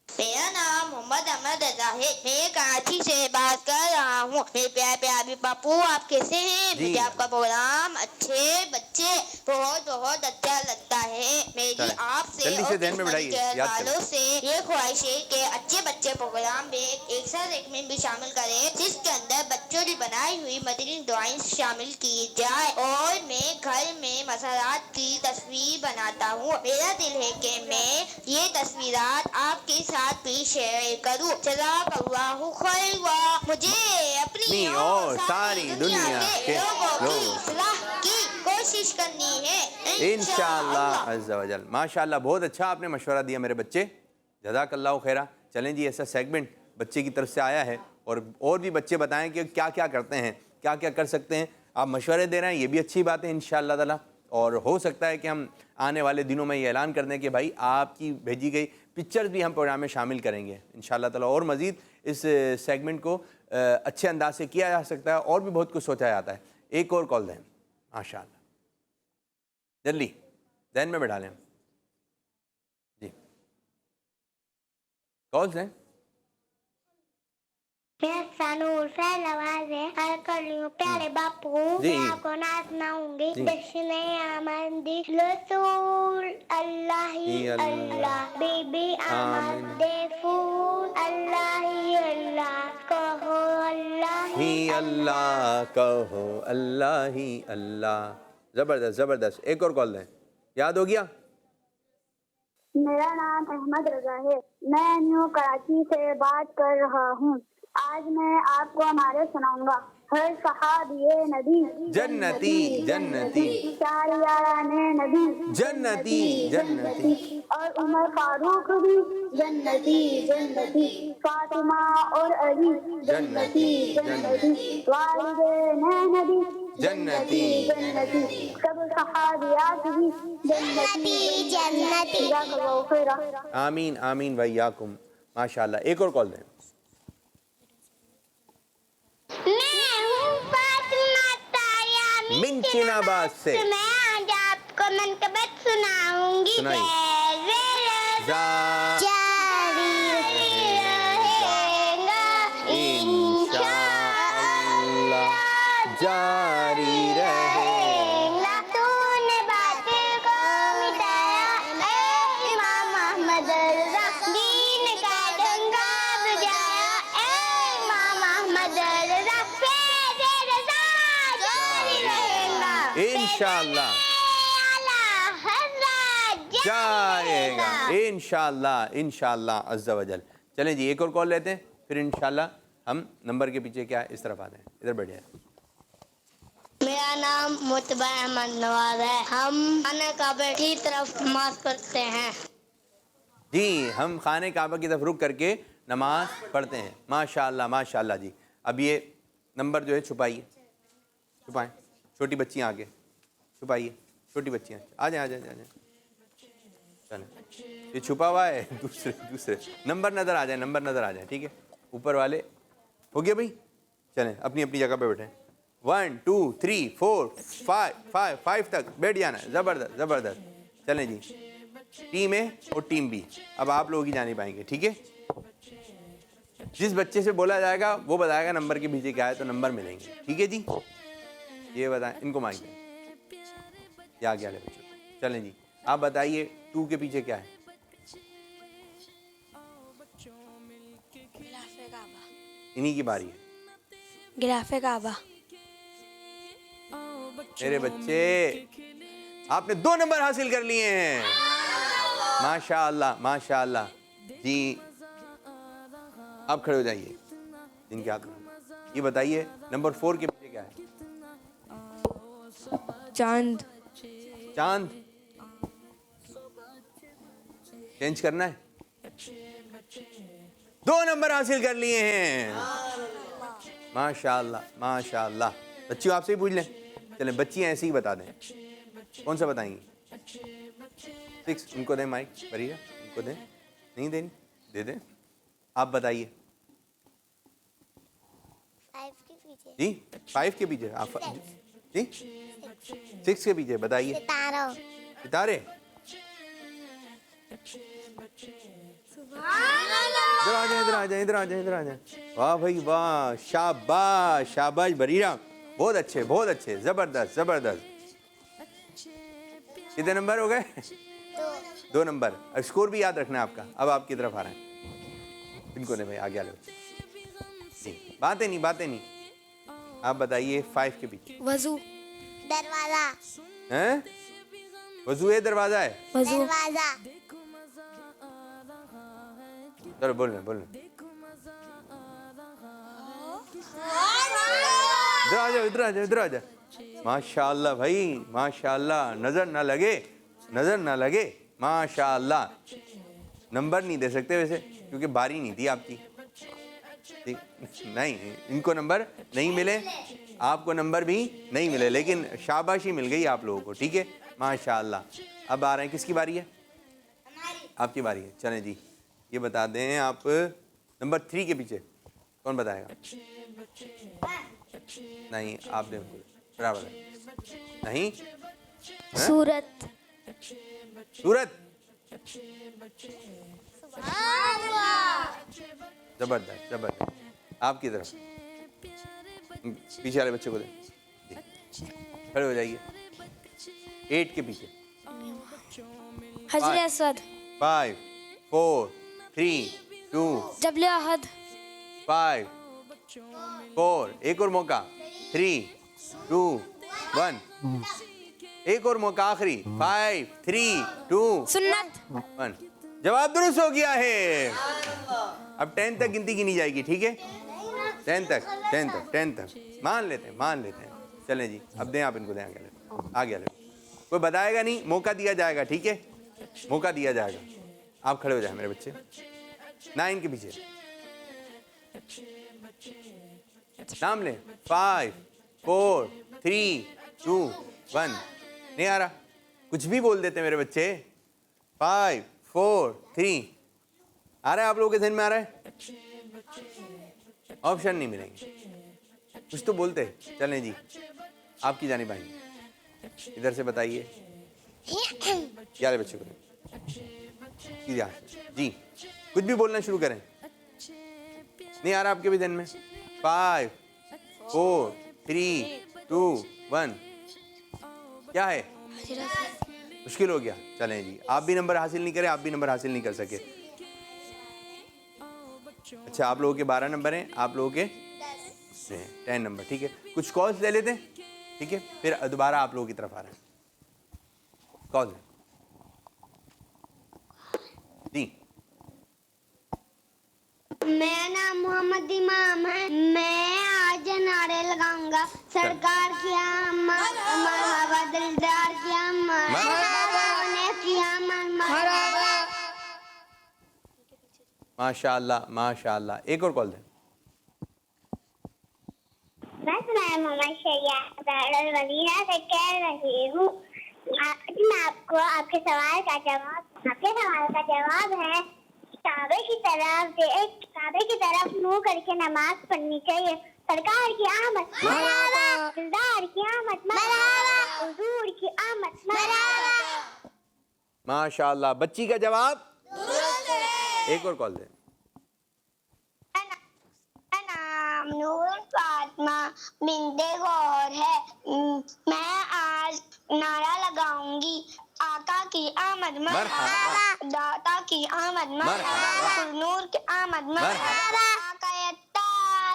मेरा नाम मोहम्मद अहमद रजा है। मैं कराची से बात कर रहा हूँ। मेरे प्यारे प्यारे पप्पू, आप कैसे हैं? जी। मुझे आपका प्रोग्राम अच्छे बच्चे बहुत बहुत अच्छा लगता है। मेरी चलें, आपसे जल्दी से और ध्यान में बिठाइए, याद करें। वालों से ये ख्वाहिश है कि अच्छे बच्चे प्रोग्राम में एक सेगमेंट भी शामिल करें जिसके अंदर बच्चों की बनाई हुई मदनी ड्राइंग शामिल की जाए और मैं घर में मसरात की तस्वीर बनाता हूँ। मेरा दिल है कि मैं ये तस्वीरात आपके साथ भी शेयर करूँ। जज़ाकल्लाहु खैरा। मुझे अपनी और सारी दुनिया के लोगों की इस्लाह की कोशिश करनी है इंशाअल्लाह अज़्ज़ा वजल। माशाअल्लाह, बहुत अच्छा आपने मशवरा दिया मेरे बच्चे, जज़ाकल्लाहु खैरा। चलें जी, ऐसा सेगमेंट बच्चे की तरफ से आया है और भी बच्चे बताएं कि क्या क्या करते हैं, क्या क्या कर सकते हैं। आप मशवरे दे रहे हैं, ये भी अच्छी बात है इंशाअल्लाह ताला। और हो सकता है कि हम आने वाले दिनों में ये ऐलान कर दें कि भाई आपकी भेजी गई पिक्चर्स भी हम प्रोग्राम में शामिल करेंगे इंशाअल्लाह ताला। और मज़ीद इस सेगमेंट को अच्छे अंदाज से किया जा सकता है और भी बहुत कुछ सोचा जाता है। एक और कॉल दें माशाअल्लाह, जल्दी ध्यान में बैठा लें जी। कॉल्स हैं। मैं सनूर फैलवाज है, हर कर रही हूँ प्यारे बापू। जी। मैं आपको नाच सुनाऊंगी। जी। जश्न आमदी रसूल अल्लाह ही अल्लाह, बीबी आमद फूल अल्लाह ही अल्लाह, कहो अल्लाह ही अल्लाह, कहो अल्लाह ही अल्लाह। ज़बरदस्त ज़बरदस्त। एक और कॉल दें, याद हो गया? मेरा नाम अहमद रजा है, मैं न्यू कराची से बात कर रहा हूँ। आज मैं आपको हमारे सुनाऊंगा। हर सहाबिये नबी जन्नती जन्नती, चार याराने नबी जन्नती जन्नती, और उमर फारूक भी जन्नती जन्नती, फातिमा और अली जन्नती जन्नती, वालिदैन नबी जन्नती जन्नती, सब सहाबियात भी जन्नती जन्नती। जज़ाकल्लाहु खैरा। आमीन आमीन वैयाकुम। माशाअल्लाह। एक और कॉल दें। मैं हूँ फातिमा ताया मिंचिनाबाद से। मैं आज आपको मनकबत सुनाऊंगी। सुनाइए। जारी रहेगा इंशाअल्लाह, जारी रहेगा। तूने बातिल को मिटाया, ऐ इमाम अहमद रज़ा, दीन का डंका बजाया, ऐ इमाम अहमद रज़ा, फैज़ रज़ा जारी रहेगा इंशाअल्लाह जाएगा इंशाअल्लाह इंशाअल्लाह अज़्ज़ा वजल। चलें जी, एक और कॉल लेते हैं, फिर इंशाअल्लाह हम नंबर के पीछे क्या है इस तरफ आते हैं। इधर बैठ जाए। मेरा नाम मुतबा अहमद नवाज है। हम खाना काबा की तरफ नमाज पढ़ते हैं। जी, हम खाने काबा की तरफ रुक करके नमाज पढ़ते हैं। माशाअल्लाह माशाअल्लाह जी। अब ये नंबर जो है छुपाइए, छुपाएं। छोटी बच्चियाँ आगे छुपाइए, छोटी बच्चियाँ आ जाए आ जाए आ जाए। चलें, ये छुपा हुआ है, दूसरे दूसरे नंबर नज़र आ जाए, नंबर नज़र आ जाए, ठीक है। ऊपर वाले हो गया भाई। चलें, अपनी अपनी जगह पे बैठें। 1 2 3 4 5 तक बैठ जाना है। ज़बरदस्त ज़बरदस्त। चलें जी, टीम ए और टीम बी अब आप लोग ही जाने पाएंगे, ठीक है। जिस बच्चे से बोला जाएगा वो बताएगा नंबर के पीछे क्या है, तो नंबर मिलेंगे, ठीक है जी। ये बताएं, इनको माइक दें, ये आगे वाले बच्चों। चलें जी, आप बताइए 2 के पीछे क्या है। इन्हीं की बारी है। गिलाफे काबा। मेरे बच्चे, आपने 2 नंबर हासिल कर लिए हैं। माशाअल्लाह माशाअल्लाह जी। आप खड़े हो जाइए, इनके हाथ में। ये बताइए नंबर 4 के पीछे क्या है। चांद। चांद। चेंज करना है। 2 नंबर हासिल कर लिए हैं, माशाल्लाह माशाल्लाह। बच्चियों आपसे ही पूछ लें, चलें बच्चियाँ ऐसे ही बता दें, कौन सा बताएंगी? 6, उनको दें माइक, बढ़िया उनको दें, नहीं देनी दे दें। आप बताइए 5 के पीछे जी, 5 के पीछे आप जी 6 के पीछे बताइए। सितारों। सितारे, इधर आ जाए, इधर आ जाए, इधर आ जाए, इधर आ जाए। वाह भाई वाह, शाबाश शाबाश बरीरा, बहुत अच्छे, जबरदस्त जबरदस्त। कितने नंबर हो गए? 2 नंबर। अब स्कोर भी याद रखना है आपका। अब आपकी तरफ आ रहे हैं, इनको नहीं भाई आगे आ लो जी, बातें नहीं। आप बताइए 5 के पीछे। वजू। दरवाजा। हैं? वजू है, दरवाजा है? वजू। दरवाजा। चलो बोल रहे इधर आ जाओ। माशाल्लाह भाई माशाल्लाह, नजर ना लगे माशाल्लाह। नंबर नहीं दे सकते वैसे, क्योंकि बारी नहीं थी आपकी, ठीक नहीं, इनको नंबर नहीं मिले, आपको नंबर भी नहीं मिले, लेकिन शाबाशी मिल गई आप लोगों को, ठीक है माशाल्लाह। अब आ रहे हैं, किसकी बारी है? आपकी बारी है। चलें जी, ये बता दें आप नंबर 3 के पीछे कौन बताएगा? नहीं आप दें, बराबर है। नहीं सूरत। जबरदस्त। आपकी तरफ पीछे वाले बच्चे को दें, खड़े हो जाइए। 8 के पीछे। हजर असवद। 5 4 3 2 जबल अहद। 5 4, एक और मौका, 3 2 1, एक और मौका आखिरी, 5 3 2 सुन्नत। 1। जवाब दुरुस्त हो गया है। अब 10 तक गिनती गिनी जाएगी, ठीक है? 10 तक मान लेते हैं। चलें जी, अब दें आप इनको, दें आगे ले। कोई बताएगा नहीं, मौका दिया जाएगा, ठीक है? मौका दिया जाएगा। आप खड़े हो जाए मेरे बच्चे। 9 के पीछे नाम लें। 5 4 3 2 1। नहीं आ रहा, कुछ भी बोल देते मेरे बच्चे। 5 4 3 आ रहा है? आप लोगों के ध्यान में आ रहा है? ऑप्शन नहीं मिलेंगे, कुछ तो बोलते। चलें जी, आपकी जानिब आएंगे, इधर से बताइए। क्या बच्चे को जी, कुछ भी बोलना शुरू करें। नहीं आ रहा आपके भी ध्यान में? 5 4 3 2 1। क्या है? मुश्किल हो गया। चलें जी, आप भी नंबर हासिल नहीं करें, आप भी नंबर हासिल नहीं कर सके। अच्छा, आप लोगों के 12 नंबर हैं, आप लोगों के 10 नंबर, ठीक है? कुछ कॉल्स ले लेते हैं, ठीक है? फिर दोबारा आप लोगों की तरफ आ रहे हैं। कॉल जी। मेरा नाम मोहम्मद इमाम है। मैं आज नारे लगाऊंगा। सरकार की आमद मरहबा, दिलदार की आमद मरहबा, की आमद मरहबा। माशाअल्लाह माशाअल्लाह। एक और कॉल दें। मैं मोहम्मद शरिया वजीरा से कह रही हूँ। मैं आपको आपके सवाल का जवाब है, काबे की तरफ मुंह करके नमाज पढ़नी चाहिए। सरकार की आमद मरहबा, दिलदार की आमद मरहबा, हुजूर की आमद मरहबा। माशाअल्लाह, बच्ची का जवाब एक और कॉल दें। नाम नूर फातिमा बिंदे गौर है। मैं आज नारा लगाऊंगी, आका की आमद मरहबा, दाता की आमद मरहबा, नूर की आमद मरहबा, आका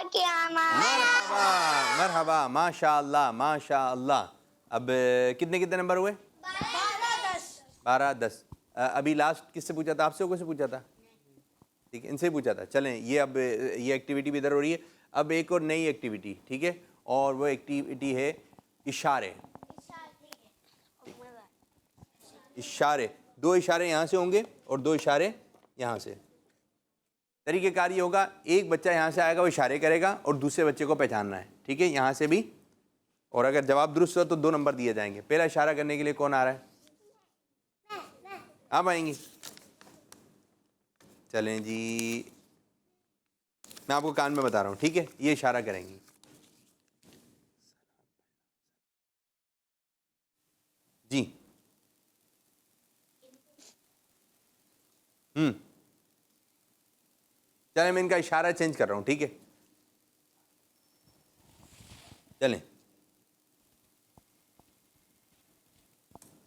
की आमद मरहबा मरहबा। माशाअल्लाह माशाअल्लाह। अब कितने नंबर हुए? 12 10। अभी लास्ट किससे पूछा था? आपसे किससे पूछा था? ठीक है, इनसे पूछा था। चलें, ये अब ये एक्टिविटी भी इधर हो रही है। अब एक और नई एक्टिविटी, ठीक है? और वो एक्टिविटी है इशारे। इशारे, 2 इशारे यहाँ से होंगे और 2 इशारे यहाँ से। तरीक़ेकार ये होगा, एक बच्चा यहाँ से आएगा वो इशारे करेगा और दूसरे बच्चे को पहचानना है, ठीक है, यहाँ से भी। और अगर जवाब दुरुस्त हो तो 2 नंबर दिए जाएंगे। पहला इशारा करने के लिए कौन आ रहा है? आप आएंगी? चलें जी, मैं आपको कान में बता रहा हूँ, ठीक है, ये इशारा करेंगी। जी चलें, मैं इनका इशारा चेंज कर रहा हूँ, ठीक है। चलें,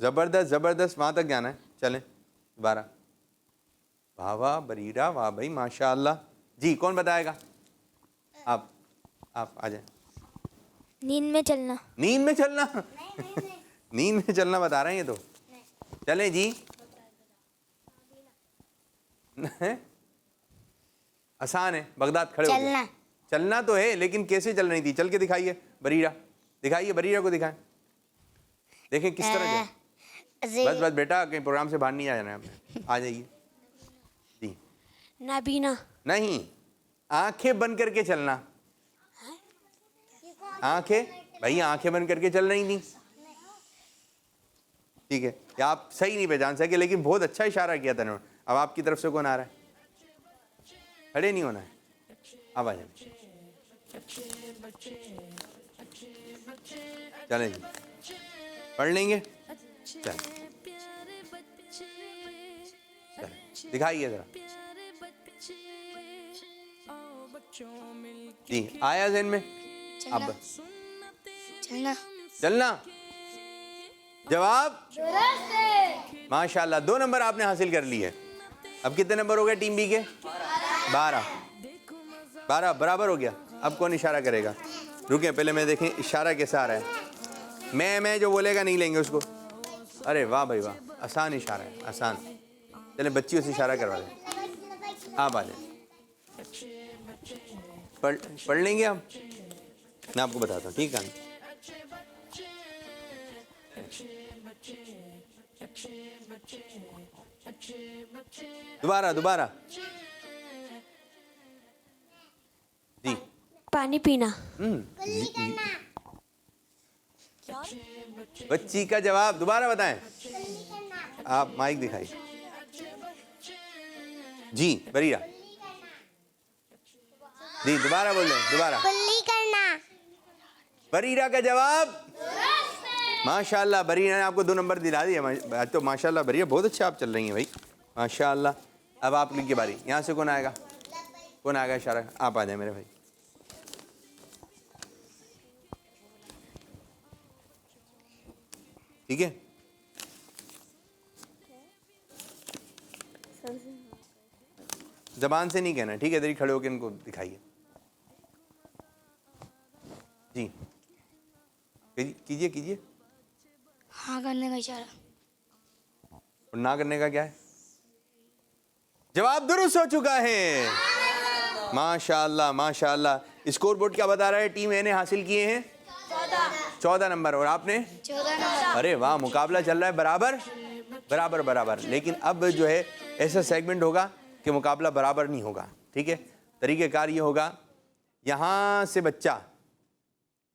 ज़बरदस्त ज़बरदस्त, वहाँ तक जाना है। चलें दोबारा। वाह वाह बरीरा, वाह भाई माशाअल्लाह। जी कौन बताएगा? आप आ जाए। नींद में चलना। नींद में चलना? नींद में चलना बता रहे हैं ये तो। चलें जी। आसान है, बगदाद खड़े हो गए। चलना तो है, लेकिन कैसे चल रही थी? चल के दिखाइए बरीरा, दिखाइए बरीरा को, दिखाएं, देखें किस तरह जाए। बस बस बेटा, कहीं प्रोग्राम से बाहर नहीं आ जाना है आपने, आ जाइए जी। नाबीना। नहीं, आंखें बंद करके चलना। आंखें, भाई आंखें बंद करके चल रही थी, ठीक है। या आप सही नहीं पहचान सके, लेकिन बहुत अच्छा इशारा किया था इन्होंने। अब आपकी तरफ से कौन आ रहा है? खड़े नहीं होना है, अब आ जाए। चलें जी, पढ़ लेंगे। चल दिखाइए जरा जी, आया ज़हन में? अब चलना। चलना जवाब माशाल्लाह, 2 नंबर आपने हासिल कर लिए। अब कितने नंबर हो गए टीम बी के? 12 बराबर हो गया। अब कौन इशारा करेगा? रुकें पहले मैं देखें इशारा कैसा आ रहा है। मैं जो बोलेगा नहीं लेंगे उसको। अरे वाह भाई वाह, आसान इशारा है, आसान। चले बच्चियों से इशारा करवा दें। आप आ जाए, पढ़ लेंगे आप, मैं आपको बताता हूँ, ठीक है। दोबारा जी। पानी पीना। बच्ची का जवाब दोबारा बताएं। आप माइक दिखाइए जी। बरीरा जी, दोबारा बोल रहे, दोबारा। कुल्ली करना। बरीरा का जवाब माशाल्लाह, बरीरा ने आपको 2 नंबर दिला दिया। तो माशाल्लाह बरीरा, बहुत अच्छा आप चल रही हैं भाई, माशाल्लाह। अब आप की बारी, यहाँ से कौन आएगा? कौन आएगा इशारा? आप आ जाए मेरे भाई। ठीक है, जबान से नहीं कहना, ठीक है। इधर ही खड़े होकर इनको दिखाइए जी। कीजिए। हाँ करने का इशारा। और ना करने का क्या है? जवाब दुरुस्त हो चुका है, माशाअल्लाह माशाअल्लाह। स्कोर बोर्ड क्या बता रहा है? टीम ए ने हासिल किए हैं 14 नंबर और आपने 14 नंबर। अरे वाह, मुकाबला चल रहा है बराबर। लेकिन अब जो है ऐसा सेगमेंट होगा कि मुकाबला बराबर नहीं होगा, ठीक है। तरीक़ेकार ये होगा, यहाँ से बच्चा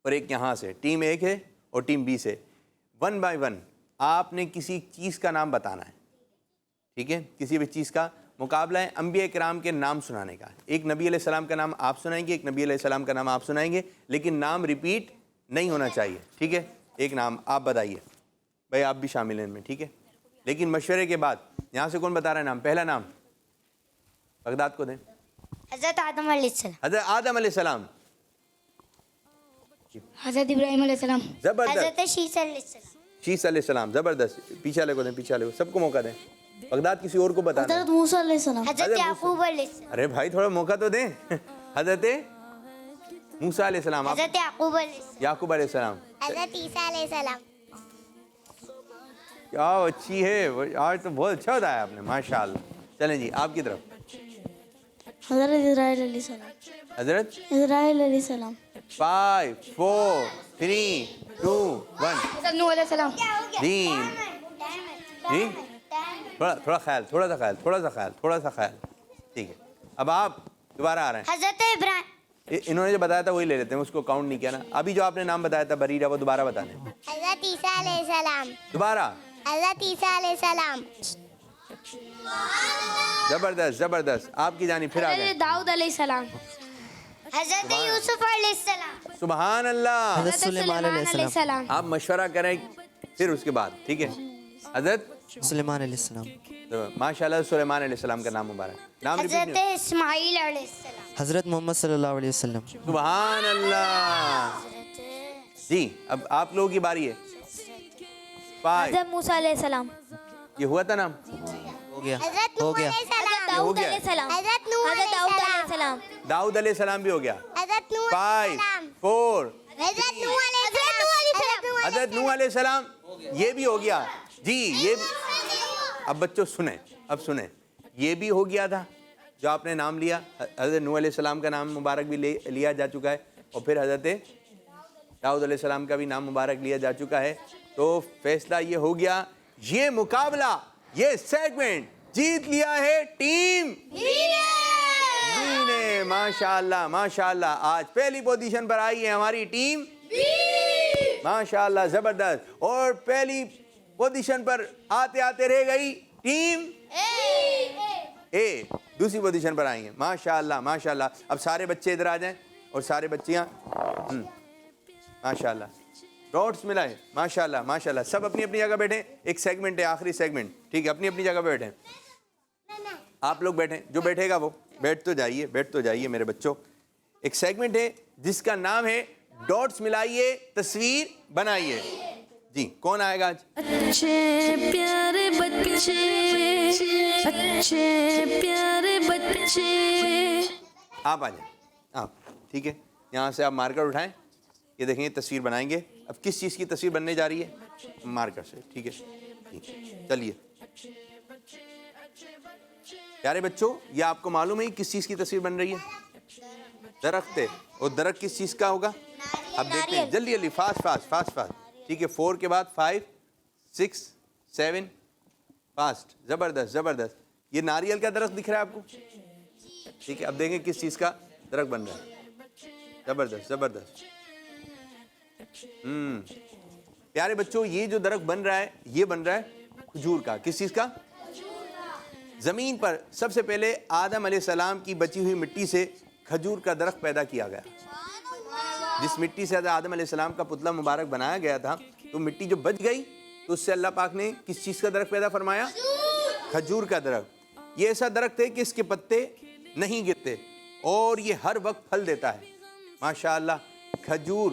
और एक यहाँ से, टीम ए है और टीम बी से, 1 बाय 1 आपने किसी चीज़ का नाम बताना है, ठीक है। किसी भी चीज़ का मुकाबला है अंबिया किराम के नाम सुनाने का। एक नबी अलैहिस्सलाम का नाम आप सुनाएंगे, एक नबी अलैहिस्सलाम का नाम आप सुनाएंगे, लेकिन नाम रिपीट नहीं होना चाहिए, ठीक है। एक नाम आप बताइए भाई, आप भी शामिल हैं इनमें, ठीक है। लेकिन मशवरे के बाद यहाँ से कौन बता रहा है नाम? पहला नाम बगदाद को दें। हज़रत आदम अलैहिस्सलाम। हज़रत आदम अलैहिस्सलाम। हज़रत इब्राहीम अलैहिस्सलाम। ज़बरदस्त। हज़रत शीस अलैहिस्सलाम। शीस अलैहिस्सलाम, ज़बरदस्त। पीछे वाले को दें, पीछे वाले को, सबको मौका दें। बगदाद किसी और को बताना है। हज़रत मूसा अलैहिस्सलाम। हज़रत हज़रत याकूब अलैहिस्सलाम। अरे भाई थोड़ा मौका तो दें। हज़रत मूसा अलैहिस्सलाम, आप हज़रत याकूब अलैहिस्सलाम। याकूब अलैहिस्सलाम। हज़रत ईसा अलैहिस्सलाम। क्या अच्छी है, आज तो बहुत अच्छा बताया आपने, माशाअल्लाह। चलें जी, आपकी तरफ। हज़रत इज़राइल अलैहिस्सलाम। हज़रत इज़राइल अलैहिस्सलाम। 5 4 3 2 1। हज़रत नूह अलैहिस्सलाम। जी, थोड़ा ख्याल, थोड़ा सा ख्याल। ठीक है, अब आप दोबारा आ रहे हैं। हजरत इब्राहिम, इन्होंने जो बताया था वही ले लेते हैं, उसको काउंट नहीं किया ना। अभी जो आपने नाम बताया था बरीरा, वो दोबारा बताने। हजरत ईसा अलैहिस्सलाम, दोबारा। हजरत ईसा अलैहिस्सलाम, जबरदस्त जबरदस्त, आपकी जानी फिर आ गए। दाऊद अलैहिस्सलाम, हजरत यूसुफ अलैहिस्सलाम, सुभान अल्लाह। हज़रत सुलेमान अलैहिस्सलाम, आप मशवरा करें फिर उसके बाद, ठीक है। हजरत सुलेमान अलैहिस्सलाम, माशाल्लाह सुलेमान अलैहिस्सलाम का नाम मुबारक। नाम रिपीट हजरत नहीं। इस्माइल अलैहिस्सलाम, हज़रत मोहम्मद सल्लल्लाहु अलैहि वसल्लम। सुभान अल्लाह। जी, अब आप लोगों की बारी है। 5 हज़रत मूसा अलैहिस्सलाम, ये हुआ था नाम, हो गया, हजरत हो नूह गया। अलैहिस्सलाम, दाऊद गया। अलैहिस्सलाम, हजरत नूह हज़रत दाऊद अलैहिस्सलाम, अलैहिस्सलाम, दाऊद अलैहिस्सलाम भी हो गया। हजरत नूह 5 अलैहिस्सलाम, 4 हजरत नूह अलैहिस्सलाम, हजरत नूह अलैहिस्सलाम, ये भी हो गया जी, ये भी। अब बच्चों सुने, अब सुने, ये भी हो गया था जो आपने नाम लिया। हजरत नूह अलैहिस्सलाम का नाम मुबारक भी लिया जा चुका है, और फिर हजरत दाऊद अलैहिस्सलाम का भी नाम मुबारक लिया जा चुका है। तो फैसला ये हो गया, ये मुकाबला, ये सेगमेंट जीत लिया है टीम बी ने। माशाल्लाह माशाल्लाह, आज पहली पोजीशन पर आई है हमारी टीम माशाल्लाह, जबरदस्त। और पहली पोजीशन पर आते आते रह गई टीम ए, दूसरी पोजीशन पर आई है। माशाल्लाह माशाल्लाह। अब सारे बच्चे इधर आ जाएं और सारे बच्चियां, माशाल्लाह, डॉट्स मिला है। माशाल्लाह माशाल्लाह, सब अपनी अपनी जगह बैठे। एक सेगमेंट है, आखिरी सेगमेंट, ठीक है, अपनी अपनी जगह बैठे। आप लोग बैठे, जो बैठेगा वो बैठ तो जाइए मेरे बच्चों। एक सेगमेंट है जिसका नाम है डॉट्स मिलाइए तस्वीर बनाइए। जी, कौन आएगा आज? अच्छे प्यारे बच्चे, अच्छे प्यारे बच्चे। आप आ जाए, आप, ठीक है। यहाँ से आप मार्कर उठाएं, ये देखेंगे तस्वीर बनाएंगे। अब किस चीज़ की तस्वीर बनने जा रही है? मार्कर से, ठीक है। चलिए प्यारे बच्चों, ये आपको मालूम है किस चीज़ की तस्वीर बन रही है? दरख्त है। और दरख्त किस चीज़ का होगा? अब देखते हैं, जल्दी जल्दी, फास्ट फास्ट फास्ट फास्ट, ठीक है। 4 के बाद 5 6 7, फास्ट, ज़बरदस्त ज़बरदस्त। ये नारियल का दरख्त दिख रहा है आपको, ठीक है। अब देखें किस चीज़ का दरख्त बन रहा है। ज़बरदस्त ज़बरदस्त। प्यारे बच्चों, ये जो दरख्त बन रहा है, ये बन रहा है खजूर का। किस चीज़ का? ज़मीन पर सबसे पहले आदम अलैहिस्सलाम की बची हुई मिट्टी से खजूर का दरख्त पैदा किया गया। जिस मिट्टी से आदम अलैहिस्सलाम का पुतला मुबारक बनाया गया था, तो मिट्टी जो बच गई तो उससे अल्लाह पाक ने किस चीज़ का दरख्त पैदा फरमाया? खजूर का दरख्त। ये ऐसा दरख्त है कि इसके पत्ते नहीं गिरते और ये हर वक्त फल देता है। माशाअल्लाह, खजूर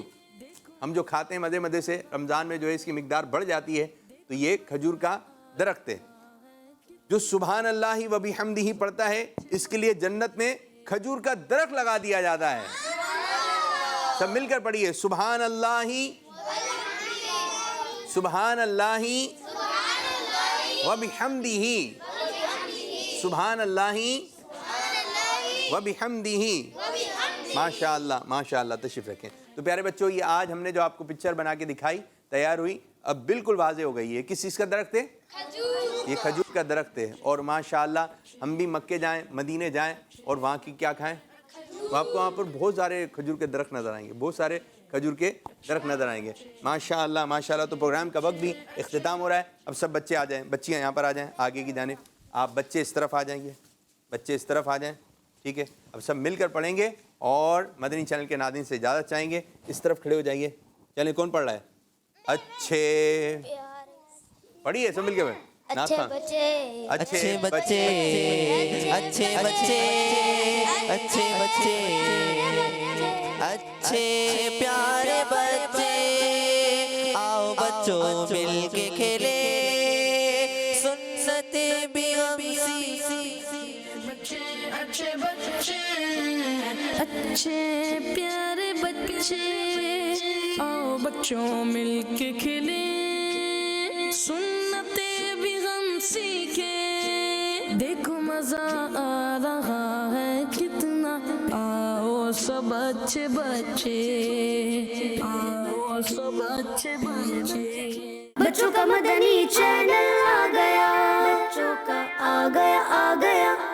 हम जो खाते हैं मज़े मज़े से, रमज़ान में जो है इसकी मिकदार बढ़ जाती है, तो ये खजूर का दरख्त है। जो सुभान अल्लाह व बिहम्दिही पढ़ता है, इसके लिए जन्नत में खजूर का दरख्त लगा दिया जाता है। सब मिलकर पढ़िए, सुभान अल्लाही सुभान अल्लाही व बिहम्दिही, सुभान अल्लाही व बिहम्दिही। माशाअल्लाह माशाअल्लाह, तशरीफ रखें। तो प्यारे बच्चों, ये आज हमने जो आपको पिक्चर बना के दिखाई, तैयार हुई, अब बिल्कुल वाज़ेह हो गई है। किस चीज़ का दरख्त है? ये खजूर का दरख्त है। और माशाअल्लाह, हम भी मक्के जाएं, मदीने जाएं और वहाँ की क्या खाएं, तो आपको वहाँ पर बहुत सारे खजूर के दरख्त नज़र आएंगे, बहुत सारे खजूर के दरख्त नज़र आएंगे। माशाअल्लाह माशाअल्लाह। तो प्रोग्राम का वक्त भी इख्तिताम हो रहा है। अब सब बच्चे आ जाएँ, बच्चियाँ यहाँ पर आ जाएँ आगे की जानिब। आप बच्चे इस तरफ आ जाएंगे, बच्चे इस तरफ आ जाएँ, ठीक है। अब सब मिलकर पढ़ेंगे और मदनी चैनल के नाज़रीन से इजाज़त चाहेंगे। इस तरफ खड़े हो जाइए। चलिए, कौन पढ़ रहा है? अच्छे, पढ़िए सब मिलकर। अच्छे बच्चे, अच्छे बच्चे, अच्छे बच्चे, अच्छे बच्चे, अच्छे प्यारे बच्चे, आओ बच्चों मिल के खेले, सुन्नते भी हम अच्छे बच्चे, अच्छे प्यारे बच्चे, आओ बच्चों मिलके खेले, सुन्नते भी हम सीखे, देखो मजा आ रहा है कितना, आओ सब अच्छे बच्चे, आओ सब अच्छे बच्चे। बच्चों का मदनी चैनल आ गया। बच्चों का आ गया